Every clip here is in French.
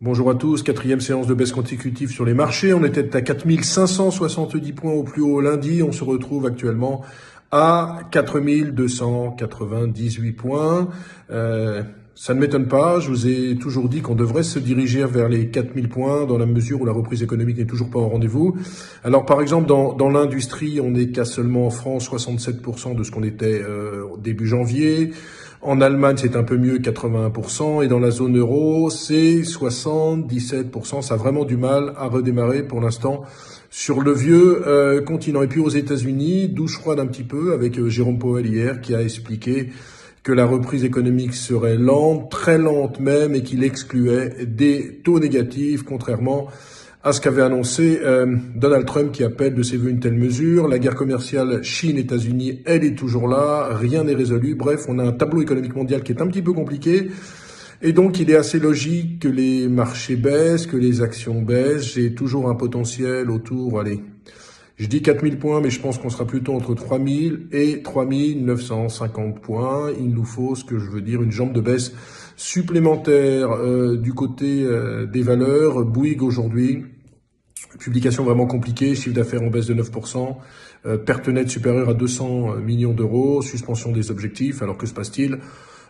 Bonjour à tous, quatrième séance de baisse consécutive sur les marchés. On était à 4570 points au plus haut lundi. On se retrouve actuellement à 4298 points. Ça ne m'étonne pas. Je vous ai toujours dit qu'on devrait se diriger vers les 4000 points dans la mesure où la reprise économique n'est toujours pas au rendez-vous. Alors par exemple, dans l'industrie, on n'est qu'à seulement en France 67% de ce qu'on était au début janvier. En Allemagne, c'est un peu mieux, 81%, et dans la zone euro, c'est 77%. Ça a vraiment du mal à redémarrer pour l'instant sur le vieux continent. Et puis aux États-Unis, douche froide un petit peu avec Jérôme Powell hier qui a expliqué que la reprise économique serait lente, très lente même, et qu'il excluait des taux négatifs, contrairement à ce qu'avait annoncé Donald Trump qui appelle de ses voeux une telle mesure. La guerre commerciale Chine-États-Unis, elle est toujours là, rien n'est résolu. Bref, on a un tableau économique mondial qui est un petit peu compliqué. Et donc, il est assez logique que les marchés baissent, que les actions baissent. J'ai toujours un potentiel autour, allez, je dis 4000 points, mais je pense qu'on sera plutôt entre 3000 et 3950 points. Il nous faut, ce que je veux dire, une jambe de baisse supplémentaire du côté des valeurs. Bouygues aujourd'hui, publication vraiment compliquée, chiffre d'affaires en baisse de 9%, perte nette supérieure à 200 millions d'euros, suspension des objectifs. Alors que se passe-t-il ?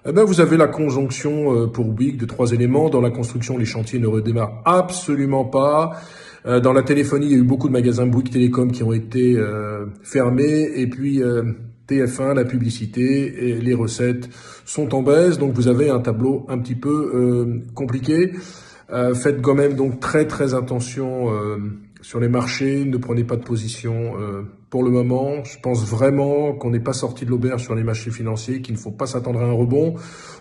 Eh ben, vous avez la conjonction pour Bouygues de 3 éléments. Dans la construction, les chantiers ne redémarrent absolument pas. Dans la téléphonie, il y a eu beaucoup de magasins Bouygues Télécom qui ont été fermés. Et puis TF1, la publicité et les recettes sont en baisse. Donc vous avez un tableau un petit peu compliqué. Faites quand même donc très attention sur les marchés. Ne prenez pas de position pour le moment. Je pense vraiment qu'on n'est pas sorti de l'auberge sur les marchés financiers, qu'il ne faut pas s'attendre à un rebond.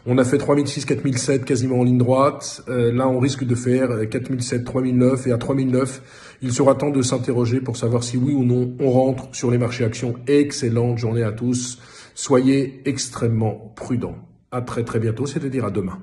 On a fait 3006, 4007 quasiment en ligne droite. Là, on risque de faire 4007, 3009 et à 3009, il sera temps de s'interroger pour savoir si oui ou non on rentre sur les marchés actions. Excellente journée à tous. Soyez extrêmement prudents. À très bientôt, c'est-à-dire à demain.